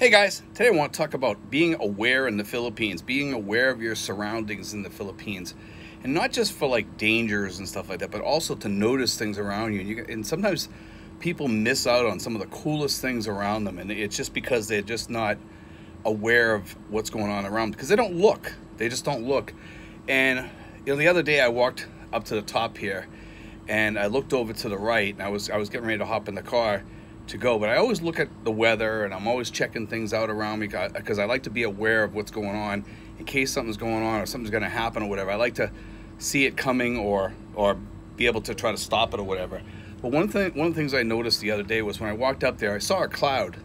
Hey guys, today I want to talk about being aware in the Philippines, being aware of your surroundings in the Philippines, and not just for like dangers and stuff like that, but also to notice things around you. And sometimes people miss out on some of the coolest things around them, and it's just because they're just not aware of what's going on around them because they don't look. They just don't look. And the other day I walked up to the top here, and I looked over to the right, and I was getting ready to hop in the car to go, but I always look at the weather and I'm always checking things out around me because I like to be aware of what's going on in case something's going on or something's going to happen or whatever. I like to see it coming or be able to try to stop it or whatever. But one of the things I noticed the other day was when I walked up there, I saw a cloud.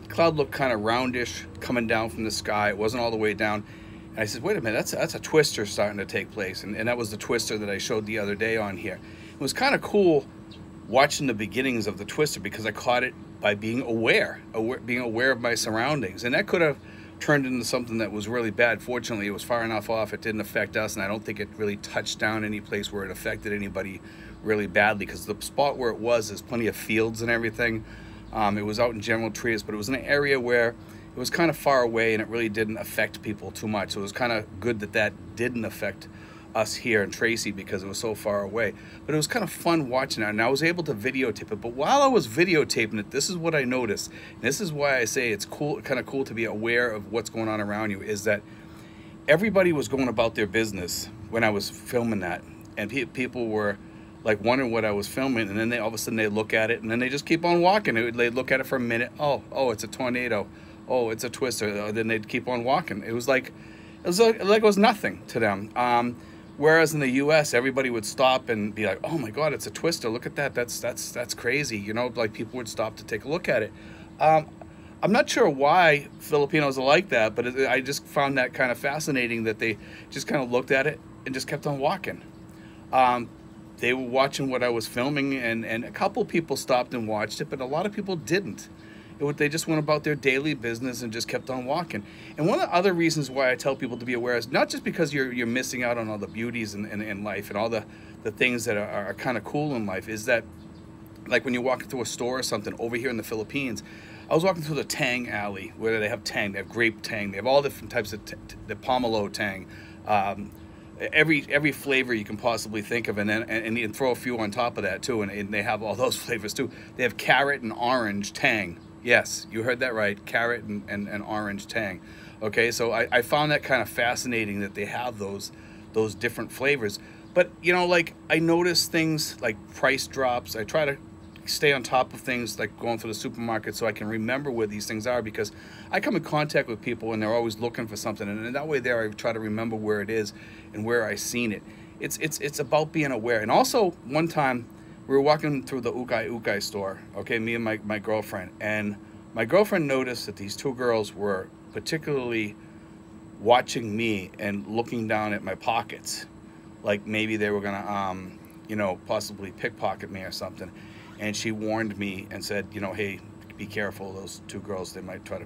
The cloud looked kind of roundish coming down from the sky. It wasn't all the way down. And I said, wait a minute, that's a twister starting to take place. And that was the twister that I showed the other day on here. It was kind of cool watching the beginnings of the twister because I caught it by being aware of my surroundings, and that could have turned into something that was really bad. Fortunately, it was far enough off, it didn't affect us, and I don't think it really touched down any place where it affected anybody really badly, because the spot where it was, there's plenty of fields and everything. It was out in General Trias, but it was in an area where it was kind of far away and it really didn't affect people too much. So it was kind of good that didn't affect us here in Tracy because it was so far away. But it was kind of fun watching it, and I was able to videotape it. But while I was videotaping it, this is what I noticed. And this is why I say it's cool, kind of cool to be aware of what's going on around you, is that everybody was going about their business when I was filming that. And people were like wondering what I was filming, and then all of a sudden they look at it and then they just keep on walking. They'd look at it for a minute. Oh, it's a tornado. Oh, it's a twister. Then they'd keep on walking. It was like it was nothing to them. Whereas in the U.S., everybody would stop and be like, "Oh my God, it's a twister! Look at that! That's crazy!" You know, like people would stop to take a look at it. I'm not sure why Filipinos are like that, but I just found that kind of fascinating that they just kind of looked at it and just kept on walking. They were watching what I was filming, and a couple people stopped and watched it, but a lot of people didn't. They just went about their daily business and just kept on walking. And one of the other reasons why I tell people to be aware is not just because you're missing out on all the beauties in life and all the things that are kind of cool in life, is that like when you're walking through a store or something over here in the Philippines. I was walking through the Tang alley where they have Tang, they have grape Tang, they have all different types of the pomelo Tang, every flavor you can possibly think of, and then throw a few on top of that too, and they have all those flavors too. They have carrot and orange Tang. Yes, you heard that right, carrot and orange Tang. Okay, so I found that kind of fascinating that they have those different flavors. But, like I notice things like price drops. I try to stay on top of things like going to the supermarket so I can remember where these things are, because I come in contact with people and they're always looking for something. And that way there I try to remember where it is and where I seen it. It's about being aware. And also one time, we were walking through the Ukay store, okay, me and my girlfriend. And my girlfriend noticed that these two girls were particularly watching me and looking down at my pockets. Like maybe they were going to, possibly pickpocket me or something. And she warned me and said, hey, be careful. Those two girls, they might try to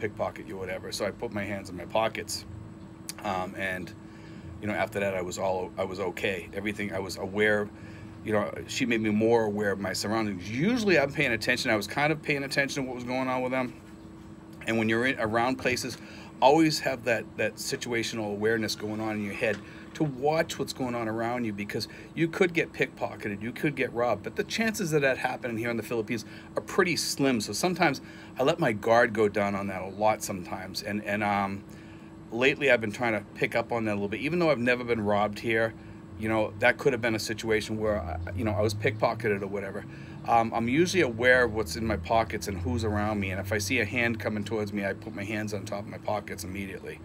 pickpocket you or whatever. So I put my hands in my pockets. And, after that, I was okay. Everything, I was aware. She made me more aware of my surroundings. Usually I'm paying attention. I was kind of paying attention to what was going on with them. And when you're around places, always have that situational awareness going on in your head to watch what's going on around you, because you could get pickpocketed, you could get robbed. But the chances of that happening here in the Philippines are pretty slim. So sometimes I let my guard go down on that a lot sometimes. And lately I've been trying to pick up on that a little bit. Even though I've never been robbed here, that could have been a situation where, I was pickpocketed or whatever. I'm usually aware of what's in my pockets and who's around me. And if I see a hand coming towards me, I put my hands on top of my pockets immediately.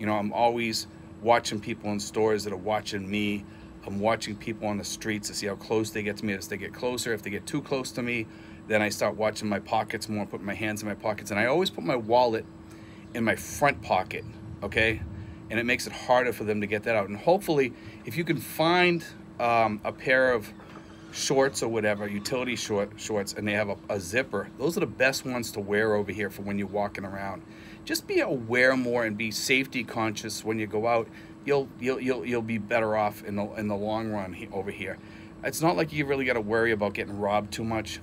I'm always watching people in stores that are watching me. I'm watching people on the streets to see how close they get to me. As they get closer, if they get too close to me, then I start watching my pockets more, putting my hands in my pockets. And I always put my wallet in my front pocket, okay? And it makes it harder for them to get that out. And hopefully, if you can find a pair of shorts or whatever, utility shorts, and they have a zipper, those are the best ones to wear over here for when you're walking around. Just be aware more and be safety conscious when you go out. You'll be better off in the long run over here. It's not like you really got to worry about getting robbed too much.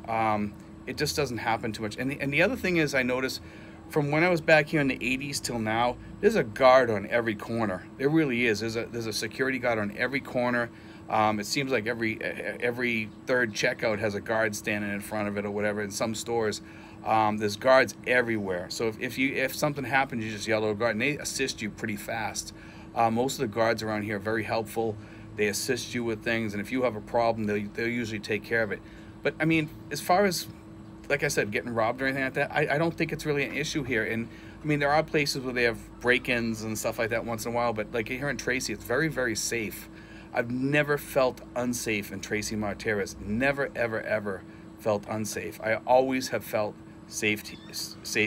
It just doesn't happen too much. And the other thing is, I notice from when I was back here in the 80s till now, there's a guard on every corner. There really is. There's a security guard on every corner. It seems like every third checkout has a guard standing in front of it or whatever. In some stores, there's guards everywhere. So if something happens, you just yell at a guard, and they assist you pretty fast. Most of the guards around here are very helpful. They assist you with things, and if you have a problem, they'll usually take care of it. But I mean, as far as, like I said, getting robbed or anything like that, I don't think it's really an issue here. And I mean, there are places where they have break-ins and stuff like that once in a while, but like here in Tracy, it's very, very safe. I've never felt unsafe in Tracy Martirez. Never, ever, ever felt unsafe. I always have felt safe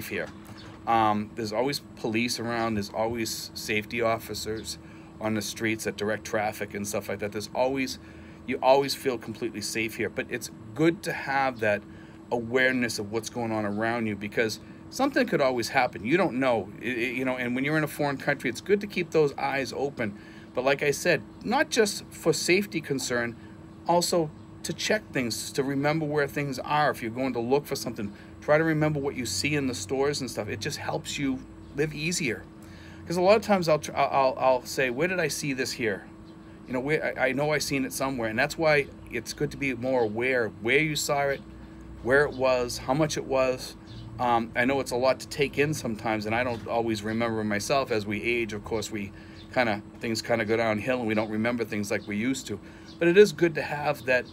here. There's always police around. There's always safety officers on the streets that direct traffic and stuff like that. You always feel completely safe here. But it's good to have that awareness of what's going on around you, because something could always happen. You don't know, you know. And when you're in a foreign country, it's good to keep those eyes open. But like I said, not just for safety concern, also to check things, to remember where things are. If you're going to look for something, try to remember what you see in the stores and stuff. It just helps you live easier. Because a lot of times I'll say, where did I see this here? You know, I know I seen it somewhere, and that's why it's good to be more aware of where you saw it, where it was, how much it was. I know it's a lot to take in sometimes, and I don't always remember myself. As we age, of course, things kind of go downhill, and we don't remember things like we used to. But it is good to have that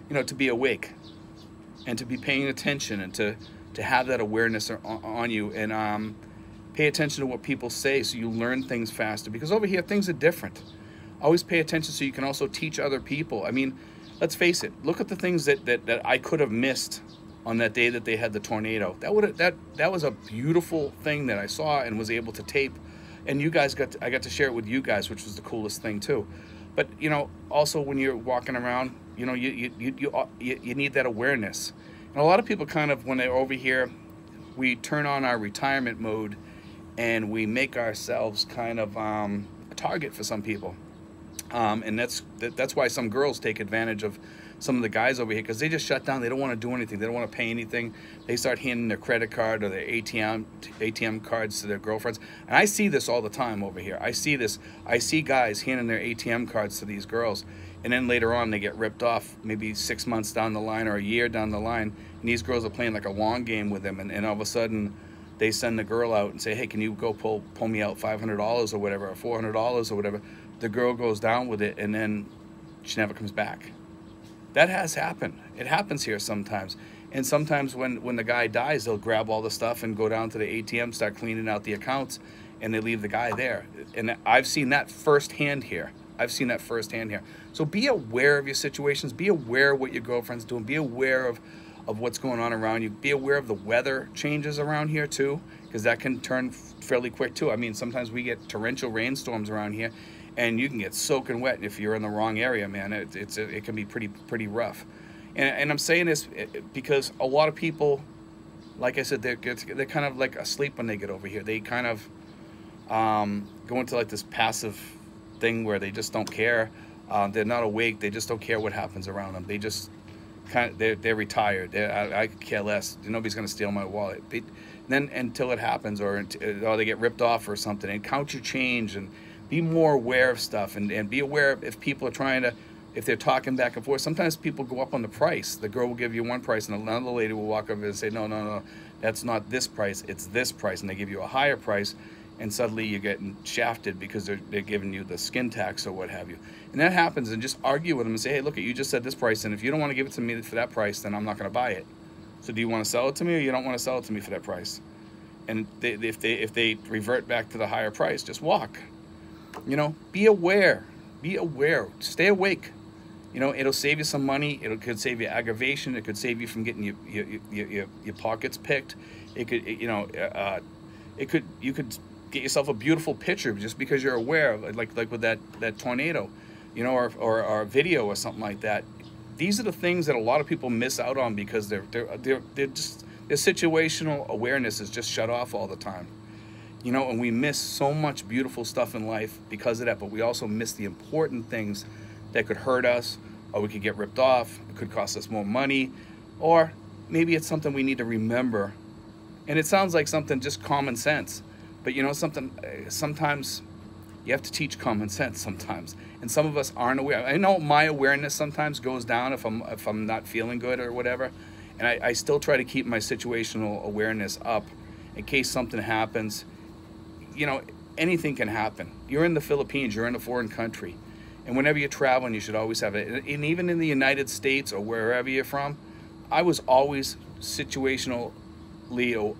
you know, to be awake and to be paying attention, and to have that awareness on you, and pay attention to what people say, so you learn things faster. Because over here, things are different. Always pay attention so you can also teach other people. I mean, let's face it. Look at the things that I could have missed on that day that they had the tornado. That was a beautiful thing that I saw and was able to tape. And you guys I got to share it with you guys, which was the coolest thing too. But you know, also when you're walking around, you know, you need that awareness. And a lot of people kind of, when they're over here, we turn on our retirement mode, and we make ourselves kind of a target for some people. And that's why some girls take advantage of some of the guys over here, because they just shut down. They don't want to do anything. They don't want to pay anything. They start handing their credit card or their ATM cards to their girlfriends. And I see this all the time over here. I see this. I see guys handing their ATM cards to these girls, and then later on they get ripped off, maybe 6 months down the line or a year down the line, and these girls are playing like a long game with them, and all of a sudden they send the girl out and say, hey, can you go pull me out $500 or whatever, or $400 or whatever. The girl goes down with it, and then she never comes back. That has happened. It happens here sometimes. And sometimes when the guy dies, they'll grab all the stuff and go down to the ATM, start cleaning out the accounts, and they leave the guy there. And I've seen that firsthand here. So be aware of your situations. Be aware of what your girlfriend's doing. Be aware of what's going on around you. Be aware of the weather changes around here too, because that can turn fairly quick too. I mean, sometimes we get torrential rainstorms around here, and you can get soaking wet if you're in the wrong area, man. It can be pretty rough. And I'm saying this because a lot of people, like I said, they're kind of like asleep when they get over here. They kind of go into like this passive thing where they just don't care. They're not awake. They just don't care what happens around them. They just they're retired. I care less. Nobody's gonna steal my wallet. Then until it happens, or they get ripped off or something. And count your change, and be more aware of stuff, and be aware of if people are trying to, if they're talking back and forth. Sometimes people go up on the price. The girl will give you one price, and another lady will walk over and say, no, that's not this price, it's this price, and they give you a higher price, and suddenly you're getting shafted because they're giving you the skin tax or what have you. And that happens, and just argue with them and say, hey, look, you just said this price, and if you don't want to give it to me for that price, then I'm not going to buy it. So do you want to sell it to me, or you don't want to sell it to me for that price? And if they revert back to the higher price, just walk. You know, be aware. Stay awake. You know, it'll save you some money. It could save you aggravation. It could save you from getting your pockets picked. It could, you could get yourself a beautiful picture just because you're aware of, like with that tornado, you know, or a video or something like that. These are the things that a lot of people miss out on because their situational awareness is just shut off all the time. You know, and we miss so much beautiful stuff in life because of that, but we also miss the important things that could hurt us, or we could get ripped off. It could cost us more money, or maybe it's something we need to remember And it sounds like something just common sense, but you know something, sometimes you have to teach common sense sometimes, and some of us aren't aware. I know my awareness sometimes goes down if I'm not feeling good or whatever, and I still try to keep my situational awareness up in case something happens. You know, anything can happen. You're in the Philippines, you're in a foreign country, and whenever you're traveling, you should always have it. And even in the United States or wherever you're from, I was always situationally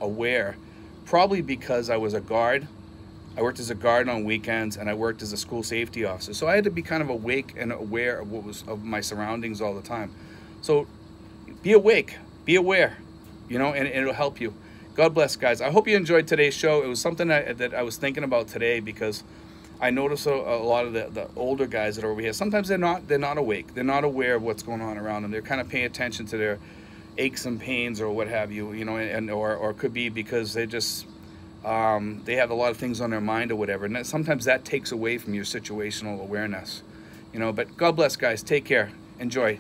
aware, probably because I was a guard. I worked as a guard on weekends, and I worked as a school safety officer. So I had to be kind of awake and aware of of my surroundings all the time. So be awake, be aware, you know, and it'll help you. God bless, guys. I hope you enjoyed today's show. It was something that I was thinking about today, because I notice a lot of the older guys that are over here, sometimes they're not awake. They're not aware of what's going on around them. They're kind of paying attention to their aches and pains or what have you, you know, or it could be because they just they have a lot of things on their mind or whatever, and sometimes that takes away from your situational awareness, you know. But God bless, guys. Take care. Enjoy.